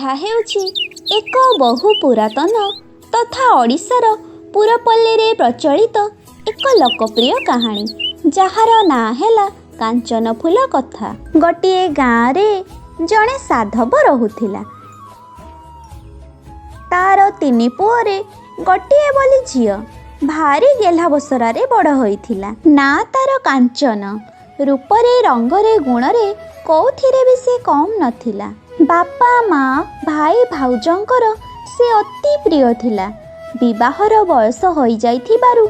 ଏହା ହେଉଛି ଏକ ବହୁ ପୁରାତନ ତଥା ଓଡ଼ିଶାର ପୁରପଲ୍ଲୀରେ ପ୍ରଚଳିତ ଏକ ଲୋକପ୍ରିୟ କାହାଣୀ, ଯାହାର ନାଁ ହେଲା କାଞ୍ଚନ ଫୁଲ କଥା। ଗୋଟିଏ ଗାଁରେ ଜଣେ ସାଧବ ରହୁଥିଲା। ତାର 3 ପୁଅରେ ଗୋଟିଏ ବୋଲି ଝିଅ। ଭାରି ଗେହ୍ଲା ବସରାରେ ବଡ଼ ହୋଇଥିଲା। ନା ତାର କାଞ୍ଚନ। ରୂପରେ, ରଙ୍ଗରେ, ଗୁଣରେ କୋଉଥିରେ ବି ସେ କମ୍ ନଥିଲା। ବାପା, ମା, ଭାଇ, ଭାଉଜଙ୍କର ସେ ଅତି ପ୍ରିୟ ଥିଲା। ବିବାହର ବୟସ ହୋଇଯାଇଥିବାରୁ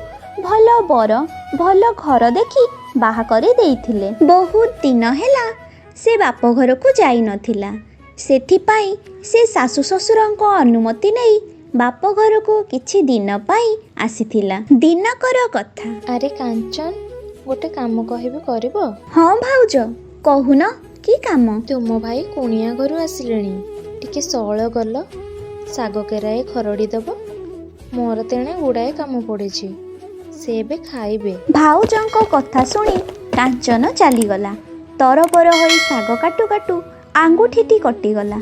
ଭଲ ବର, ଭଲ ଘର ଦେଖି ବାହା କରି ଦେଇଥିଲେ। ବହୁତ ଦିନ ହେଲା ସେ ବାପ ଘରକୁ ଯାଇନଥିଲା। ସେଥିପାଇଁ ସେ ଶାଶୁ ଶ୍ୱଶୁରଙ୍କ ଅନୁମତି ନେଇ ବାପ ଘରକୁ କିଛି ଦିନ ପାଇଁ ଆସିଥିଲା। ଦିନକର କଥା। ଆରେ କାଞ୍ଚନ, ଗୋଟେ କାମ କହିବି, କରିବ? ହଁ ଭାଉଜ, କହୁନ କି କାମ? ତୁମ ଭାଇ କୁଣିଆ ଘରୁ ଆସିଲେଣି। ଟିକେ ସଅଳ ଗଲ, ଶାଗ କେରାଏ ଖରଡ଼ି ଦେବ। ମୋର ତେଣେ ଗୁଡ଼ାଏ କାମ ପଡ଼ିଛି, ସେ ଏବେ ଖାଇବେ। ଭାଉଜଙ୍କ କଥା ଶୁଣି କାଞ୍ଚନ ଚାଲିଗଲା। ତରବର ହୋଇ ଶାଗ କାଟୁ କାଟୁ ଆଙ୍ଗୁଠିଟି କଟିଗଲା।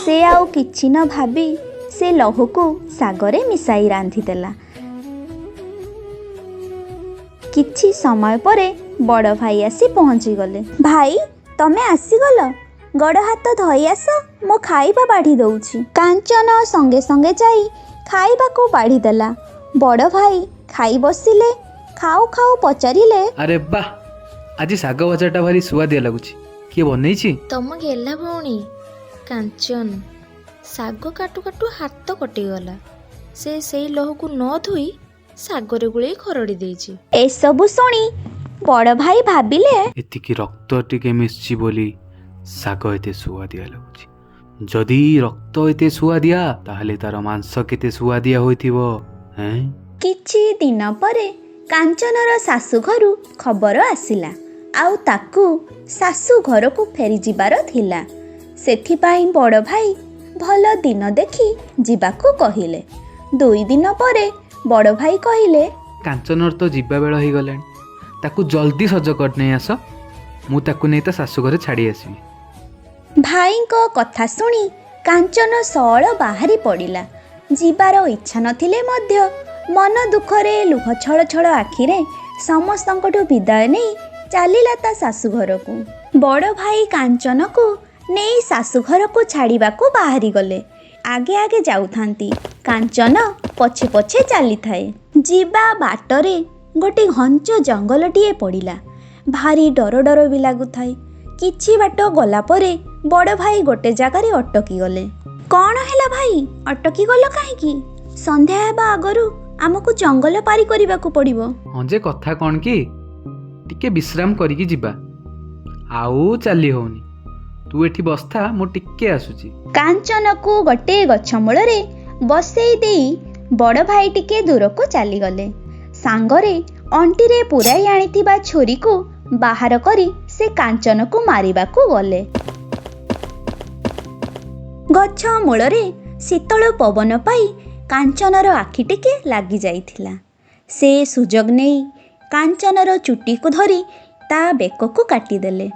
ସେ ଆଉ କିଛି ନ ଭାବି ସେ ଲହୁକୁ ଶାଗରେ ମିଶାଇ ରାନ୍ଧିଦେଲା। କିଛି ସମୟ ପରେ ବଡ଼ ଭାଇ ଆସି ପହଞ୍ଚିଗଲେ। ଭାଇ, ତମେ ଆସିଗଲ? ଗୋଡ଼ ହାତ ଧୋଇ ଆସ, ମୁଁ ଖାଇବା ବାଢ଼ି ଦଉଛି। କାଞ୍ଚନ ସଙ୍ଗେ ସଙ୍ଗେ ଯାଇ ଖାଇବାକୁ ବାଢ଼ିଦେଲା। ବଡ଼ ଭାଇ ଖାଇ ବସିଲେ। ଖାଉ ଖାଉ ପଚାରିଲେ, ଆରେ ବାଃ, ଆଜି ଶାଗ ଭଜାଟା ଭାରି ସୁଆଦିଆ ଲାଗୁଛି। କିଏ ବନେଇଛି? ତମ ଗେହ୍ଲା ଭଉଣୀ କାଞ୍ଚନ। ଶାଗ କାଟୁ କାଟୁ ହାତ କଟିଗଲା। ସେ ସେଇ ଲହୁକୁ ନ ଧୋଇ ଶାଗରେ ଗୋଳେଇ ଖରଡ଼ି ଦେଇଛି। ଏସବୁ ଶୁଣି ବଡ଼ ଭାଇ ଭାବିଲେ, ଏତିକି ରକ୍ତ ଟିକେ ମିଶିଛି ବୋଲି ଶାଗ ଏତେ ସୁଆଦିଆ ଲାଗୁଛି। ଯଦି ରକ୍ତ ଏତେ ସୁଆଦିଆ, ତାହେଲେ ତାର ମାଂସ କେତେ ସୁଆଦିଆ ହୋଇଥିବ। କିଛି ଦିନ ପରେ କାଞ୍ଚନର ଶାଶୁ ଘରୁ ଖବର ଆସିଲା, ଆଉ ତାକୁ ଶାଶୁ ଘରକୁ ଫେରିଯିବାର ଥିଲା। ସେଥିପାଇଁ ବଡ଼ ଭାଇ ଭଲ ଦିନ ଦେଖି ଯିବାକୁ କହିଲେ। 2 ଦିନ ପରେ ବଡ଼ ଭାଇ କହିଲେ, କାଞ୍ଚନର ତ ଯିବା ବେଳ ହେଇଗଲାଣି। ତାକୁ ଜଲ୍ଦି ସଜ କରି ନେଇ ଆସ, ମୁଁ ତାକୁ ନେଇ ତା ଶାଶୁ ଘରେ ଛାଡ଼ି ଆସିବି। ଭାଇଙ୍କ କଥା ଶୁଣି କାଞ୍ଚନ ସଅଳ ବାହାରି ପଡ଼ିଲା। ଯିବାର ଇଚ୍ଛା ନଥିଲେ ମଧ୍ୟ ମନ ଦୁଃଖରେ ଲୁହ ଛଳ ଛଳ ଆଖିରେ ସମସ୍ତଙ୍କଠୁ ବିଦାୟ ନେଇ ଚାଲିଲା ତା ଶାଶୁ ଘରକୁ। ବଡ଼ ଭାଇ କାଞ୍ଚନକୁ ନେଇ ଶାଶୁ ଘରକୁ ଛାଡ଼ିବାକୁ ବାହାରି ଗଲେ। ଆଗେ ଆଗେ ଯାଉଥାନ୍ତି, କାଞ୍ଚନ ପଛେ ପଛେ ଚାଲିଥାଏ। ଯିବା ବାଟରେ ଗୋଟେ ଘଞ୍ଚ ଜଙ୍ଗଲଟିଏ ପଡ଼ିଲା। ଭାରି ଡର ଡର ବି ଲାଗୁଥାଏ। କିଛି ବାଟ ଗଲା ପରେ ବଡ଼ ଭାଇ ଗୋଟେ ଜାଗାରେ ଅଟକି ଗଲେ। କ'ଣ ହେଲା ଭାଇ, ଅଟକି ଗଲ କାହିଁକି? ସନ୍ଧ୍ୟା ହେବା ଆଗରୁ ଆମକୁ ଜଙ୍ଗଲ ପାରି କରିବାକୁ ପଡ଼ିବ। ହଁ ଯେ, କଥା କ'ଣ କି, ଟିକେ ବିଶ୍ରାମ କରିକି ଯିବା। ଆଉ ଚାଲି ହଉନି। ତୁ ଏଠି ବସ୍ଥା, ମୁଁ ଟିକେ ଆସୁଛି। କାଞ୍ଚନକୁ ଗୋଟେ ଗଛ ମୂଳରେ ବସେଇ ଦେଇ ବଡ଼ ଭାଇ ଟିକେ ଦୂରକୁ ଚାଲିଗଲେ। ସାଙ୍ଗରେ ଅଣ୍ଟିରେ ପୁରାଇ ଆଣିଥିବା ଛୁରୀକୁ ବାହାର କରି ସେ କାଞ୍ଚନକୁ ମାରିବାକୁ ଗଲେ। ଗଛ ମୂଳରେ ଶୀତଳ ପବନ ପାଇ କାଞ୍ଚନର ଆଖି ଟିକେ ଲାଗି ଯାଇଥିଲା। ସେ ସୁଯୋଗ ନେଇ କାଞ୍ଚନର ଚୁଟିକୁ ଧରି ତା ବେକକୁ କାଟିଦେଲେ।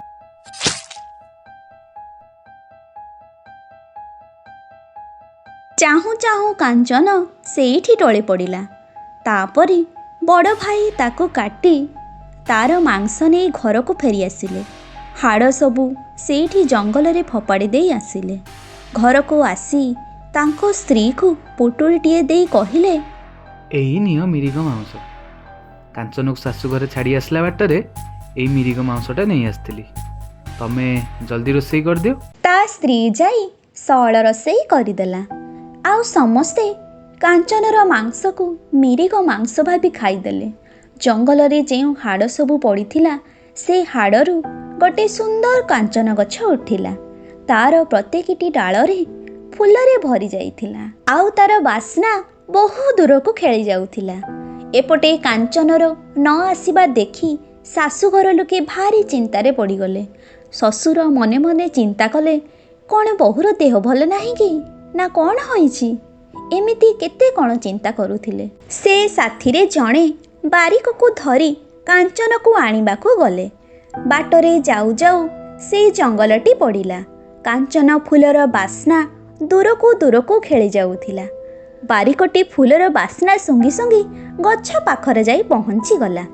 ଚାହୁଁ ଚାହୁଁ କାଞ୍ଚନ ସେଇଠି ଟଳି ପଡ଼ିଲା। ତାପରେ ବଡ଼ ଭାଇ ତାକୁ କାଟି ତାର ମାଂସ ନେଇ ଘରକୁ ଫେରି ଆସିଲେ। ହାଡ଼ ସବୁ ସେଇଠି ଜଙ୍ଗଲରେ ଫୋପାଡ଼ି ଦେଇ ଆସିଲେ। ଘରକୁ ଆସି ତାଙ୍କ ସ୍ତ୍ରୀକୁ ପୁଟୁଳିଟିଏ ଦେଇ କହିଲେ, ଏଇ ନିଅ ମିରିଗ ମାଂସ। କାଞ୍ଚନକୁ ଶାଶୁ ଘରେ ଛାଡ଼ି ଆସିଲା ବାଟରେ ଏଇ ମିରିଗ ମାଂସଟା ନେଇ ଆସିଥିଲି। ତମେ ଜଲ୍ଦି ରୋଷେଇ କରିଦିଅ। ତା ସ୍ତ୍ରୀ ଯାଇ ସଅଳ ରୋଷେଇ କରିଦେଲା। ଆଉ ସମସ୍ତେ କାଞ୍ଚନର ମାଂସକୁ ମିରିଗ ମାଂସ ଭାବି ଖାଇଦେଲେ। ଜଙ୍ଗଲରେ ଯେଉଁ ହାଡ଼ ସବୁ ପଡ଼ିଥିଲା, ସେ ହାଡ଼ରୁ ଗୋଟେ ସୁନ୍ଦର କାଞ୍ଚନ ଗଛ ଉଠିଲା। ତାର ପ୍ରତ୍ୟେକଟି ଡାଳରେ ଫୁଲରେ ଭରି ଯାଇଥିଲା, ଆଉ ତାର ବାସ୍ନା ବହୁ ଦୂରକୁ ଖେଳି ଯାଉଥିଲା। ଏପଟେ କାଞ୍ଚନର ନ ଆସିବା ଦେଖି ଶାଶୁଘର ଲୋକେ ଭାରି ଚିନ୍ତାରେ ପଡ଼ିଗଲେ। ଶ୍ୱଶୁର ମନେ ମନେ ଚିନ୍ତା କଲେ, କ'ଣ ବୋହୂର ଦେହ ଭଲ ନାହିଁ କି, ନା କ'ଣ ହୋଇଛି? ଏମିତି କେତେ କ'ଣ ଚିନ୍ତା କରୁଥିଲେ। ସେ ସାଥିରେ ଜଣେ ବାରିକକୁ ଧରି କାଞ୍ଚନକୁ ଆଣିବାକୁ ଗଲେ। ବାଟରେ ଯାଉ ଯାଉ ସେଇ ଜଙ୍ଗଲଟି ପଡ଼ିଲା। କାଞ୍ଚନ ଫୁଲର ବାସ୍ନା ଦୂରକୁ ଦୂରକୁ ଖେଳି ଯାଉଥିଲା। ବାରିକଟି ଫୁଲର ବାସ୍ନା ଶୁଙ୍ଗି ଶୁଙ୍ଗି ଗଛ ପାଖରେ ଯାଇ ପହଞ୍ଚିଗଲା।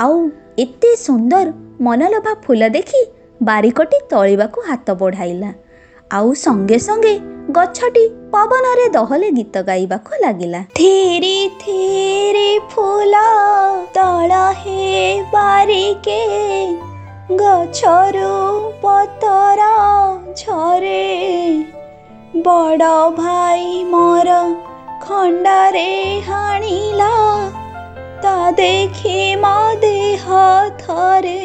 ଆଉ ଏତେ ସୁନ୍ଦର ମନଲୋଭା ଫୁଲ ଦେଖି ବାରିକଟି ତଳିବାକୁ ହାତ ବଢ଼ାଇଲା। ଆଉ ସଙ୍ଗେ ସଙ୍ଗେ ଗଛଟି ପବନରେ ଦହଲେ ଗୀତ ଗାଇବାକୁ ଲାଗିଲା। ଥିରି ଥିରି ଫୁଲ ତଳ ହେ ବାରିକେ, ଗଛରୁ ପତର ଝରେ, ବଡ଼ ଭାଇ ମୋର ଖଣ୍ଡାରେ ହାଣିଲା, ତା ଦେଖି ମୋ ଦେହ ଥରେ।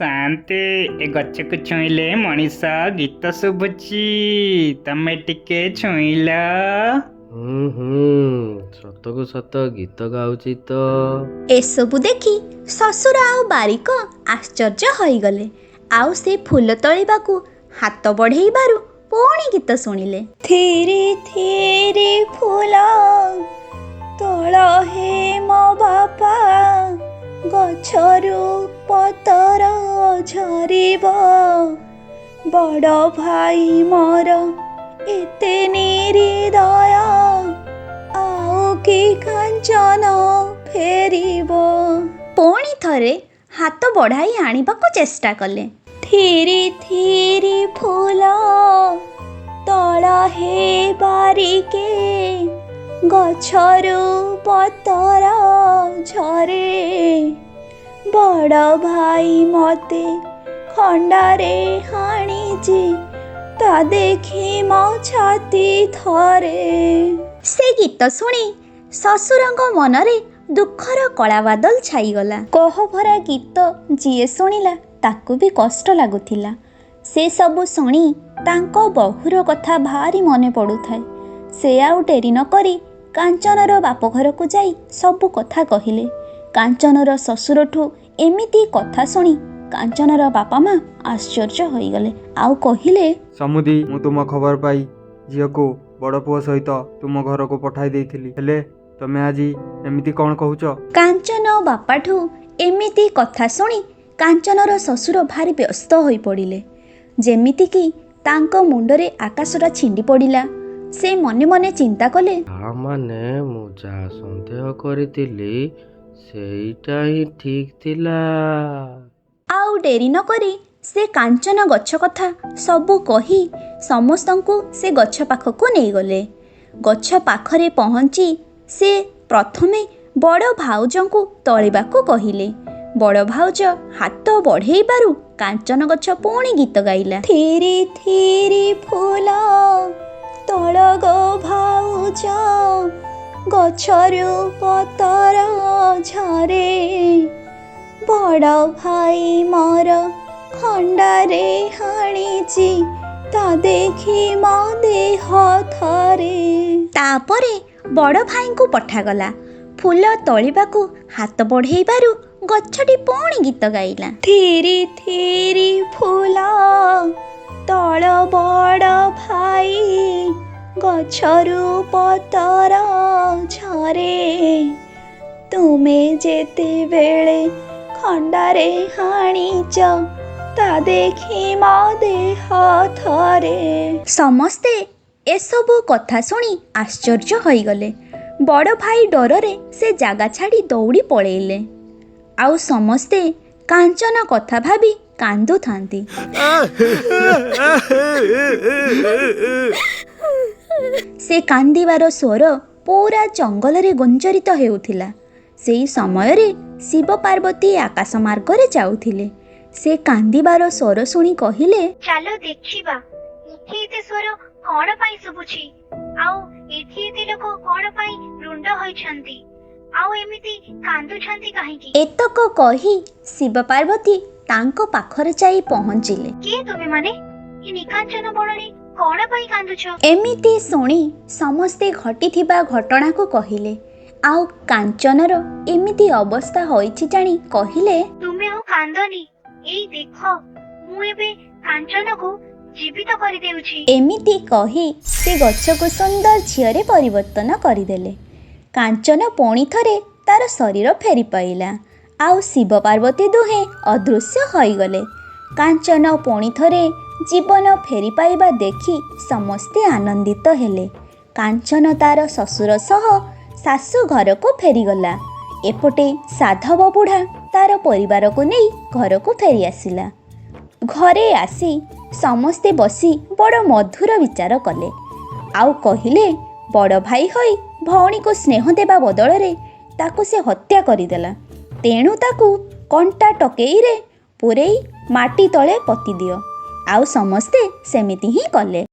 ଶାନ୍ତି, ଏ ଗଛକୁ ଛୁଇଁଲେ ମଣିଷ ଗୀତ ଶୁଭୁଛି, ତମେ ଟିକେ ଛୁଇଁଲ। ସତକୁ ସତ ଗୀତ ଗାଉଛି ତ। ଏସବୁ ଦେଖି ଶ୍ୱଶୁର ଆଉ ବାରିକ ଆଶ୍ଚର୍ଯ୍ୟ ହୋଇଗଲେ। ଆଉ ସେ ଫୁଲ ତୋଳିବାକୁ ହାତ ବଢ଼େଇବାରୁ ପୁଣି ଗୀତ ଶୁଣିଲେ। ଥିରି ଥିରି ଫୁଲ ତୋଳ ହେ ମୋ ବାପା, ଗଛରୁ ପତର ଝରିବ, ବଡ଼ ଭାଇ ମୋର ଏତେ ନିରିଦୟ, ଆଉ କି କାଞ୍ଚନ ଫେରିବ। ପୁଣି ଥରେ ହାତ ବଢ଼ାଇ ଆଣିବାକୁ ଚେଷ୍ଟା କଲେ। ଥିରି ଥିରି ଫୁଲ ତଳ ହେ ବାରିକେ, ଗଛରୁ ପତର ଝରେ, ବଡ଼ ଭାଇ ମୋତେ ଖଣ୍ଡାରେ ହାଣିଛି, ତା ଦେଖି ମୋ ଛାତି ଥରେ। ସେ ଗୀତ ଶୁଣି ଶ୍ୱଶୁରଙ୍କ ମନରେ ଦୁଃଖର କଳା ବାଦଲ ଛାଇଗଲା। କୋହଭରା ଗୀତ ଯିଏ ଶୁଣିଲା ତାକୁ ବି କଷ୍ଟ ଲାଗୁଥିଲା। ସେ ସବୁ ଶୁଣି ତାଙ୍କ ବୋହୂର କଥା ଭାରି ମନେ ପଡ଼ୁଥାଏ। ସେ ଆଉ ଡେରି ନ କରି କାଞ୍ଚନର ବାପ ଘରକୁ ଯାଇ ସବୁ କଥା କହିଲେ। କାଞ୍ଚନର ଶ୍ୱଶୁରଠୁ ଏମିତି କଥା ଶୁଣି କାଞ୍ଚନର ବାପା ମା ଆଶ୍ଚର୍ଯ୍ୟ ହୋଇଗଲେ। ଆଉ କହିଲେ, ସମୁଦି, ମୁଁ ତୁମ ଖବର ପାଇ ଝିଅକୁ ବଡ଼ ପୁଅ ସହିତ ତୁମ ଘରକୁ ପଠାଇ ଦେଇଥିଲି, ହେଲେ ତମେ ଆଜି ଏମିତି କ'ଣ କହୁଛ? କାଞ୍ଚନ ବାପାଠୁ ଏମିତି କଥା ଶୁଣି କାଞ୍ଚନର ଶ୍ୱଶୁର ଭାରି ବ୍ୟସ୍ତ ହୋଇପଡ଼ିଲେ। ଯେମିତିକି ତାଙ୍କ ମୁଣ୍ଡରେ ଆକାଶଟା ଛିଣ୍ଡି ପଡ଼ିଲା। ସେ ମନେ ମନେ ଚିନ୍ତା କଲେ, ମାନେ ମୁଁ ଯାହା ସନ୍ଦେହ କରିଥିଲି ସେଇଟା ହିଁ ଠିକ୍ ଥିଲା। ଆଉ ଡେରି ନ କରି ସେ କାଞ୍ଚନ ଗଛ କଥା ସବୁ କହି ସମସ୍ତଙ୍କୁ ସେ ଗଛ ପାଖକୁ ନେଇଗଲେ। ଗଛ ପାଖରେ ପହଞ୍ଚି ସେ ପ୍ରଥମେ ବଡ଼ ଭାଉଜଙ୍କୁ ତଳିବାକୁ କହିଲେ। ବଡ଼ ଭାଉଜ ହାତ ବଢ଼େଇବାରୁ କାଞ୍ଚନ ଗଛ ପୁଣି ଗୀତ ଗାଇଲା। ଥିରି ଥିରି ଫୁଲ ତଳ ଗୋ ଭାଉଜ, ଗଛରୁ ପତର ଝରେ, ବଡ଼ ଭାଇ ମୋର ଖଣ୍ଡାରେ ହାଣିଛି, ତା ଦେଖି ମୋ ଦେହ ଥରେ। ତାପରେ ବଡ଼ ଭାଇଙ୍କୁ ପଠାଗଲା। ଫୁଲ ତୋଳିବାକୁ ହାତ ବଢ଼େଇବାରୁ ଗଛଟି ପୁଣି ଗୀତ ଗାଇଲା। ଥିରି ଥିରି ଫୁଲ ତଳ ବଡ଼ ଭାଇ, ଗଛରୁ ପତର ଝରେ, ତୁମେ ଯେତେବେଳେ ଖଣ୍ଡାରେ ହାଣିଛ, ତା ଦେଖି ମୋ ଦେହ ଥରେ। ସମସ୍ତେ ଏସବୁ କଥା ଶୁଣି ଆଶ୍ଚର୍ଯ୍ୟ ହୋଇଗଲେ। ବଡ଼ ଭାଇ ଡରରେ ସେ ଜାଗା ଛାଡ଼ି ଦୌଡ଼ି ପଳେଇଲେ। ଆଉ ସମସ୍ତେ କାଞ୍ଚନ କଥା ଭାବି କାନ୍ଦୁଥାନ୍ତି। ସେ କାନ୍ଦିବାର ସ୍ୱର ପୁରା ଜଙ୍ଗଲରେ ଗୁଞ୍ଜରିତ ହେଉଥିଲା। ସେହି ସମୟରେ ଶିବ ପାର୍ବତୀ ଆକାଶ ମାର୍ଗରେ ଯାଉଥିଲେ। ସେ କାନ୍ଦିବାର ସ୍ୱର ଶୁଣି କହିଲେ, ଚାଲ ଦେଖିବା ଏଠି ଏତେ ସ୍ୱର କ'ଣ ପାଇଁ ଶୁଭୁଛି, ଆଉ ଏଠି ଏତେ ଲୋକ କ'ଣ ପାଇଁ ରୁଣ୍ଡ ହୋଇଛନ୍ତି, ଆଉ ଏମିତି କାନ୍ଦୁଛନ୍ତି କାହିଁକି? ଏତକ କହି ଶିବ ପାର୍ବତୀ ତାଙ୍କ ପାଖରେ ଯାଇ ପହଞ୍ଚିଲେ। କିଏ ତୁମେ ମାନେ? ଏ ନିକାଞ୍ଚନ ବଣରେ କ'ଣ ପାଇଁ କାନ୍ଦୁଛ? ଏମିତି ଶୁଣି ସମସ୍ତେ ଘଟିଥିବା ଘଟଣାକୁ କହିଲେ। ଆଉ କାଞ୍ଚନର ଏମିତି ଅବସ୍ଥା ହୋଇଛି ଜାଣି କହିଲେ, ତୁମେ ଆଉ କାନ୍ଦନି, ଏଇ ଦେଖ ମୁଁ ଏବେ କାଞ୍ଚନକୁ ଜୀବିତ କରିଦେଉଛି। ଏମିତି କହି ସେ ଗଛକୁ ସୁନ୍ଦର ଝିଅରେ ପରିବର୍ତ୍ତନ କରିଦେଲେ। କାଞ୍ଚନ ପୁଣି ଥରେ ତାର ଶରୀର ଫେରି ପାଇଲା। ଆଉ ଶିବ ପାର୍ବତୀ ଦୁହେଁ ଅଦୃଶ୍ୟ ହୋଇଗଲେ। କାଞ୍ଚନ ପୁଣି ଥରେ ଜୀବନ ଫେରି ପାଇବା ଦେଖି ସମସ୍ତେ ଆନନ୍ଦିତ ହେଲେ। କାଞ୍ଚନ ତାର ଶ୍ୱଶୁର ସହ ଶାଶୁ ଘରକୁ ଫେରିଗଲା। ଏପଟେ ସାଧବ ବୁଢ଼ା ତାର ପରିବାରକୁ ନେଇ ଘରକୁ ଫେରି ଆସିଲା। ଘରେ ଆସି ସମସ୍ତେ ବସି ବଡ଼ ମଧୁର ବିଚାର କଲେ। ଆଉ କହିଲେ, ବଡ଼ ଭାଇ ହୋଇ ଭଉଣୀକୁ ସ୍ନେହ ଦେବା ବଦଳରେ ତାକୁ ସେ ହତ୍ୟା କରିଦେଲା। ତେଣୁ ତାକୁ କଣ୍ଟା ଟକେଇରେ ପୂରେଇ ମାଟି ତଳେ ପୋତି ଦିଅ। ଆଉ ସମସ୍ତେ ସେମିତି ହିଁ କଲେ।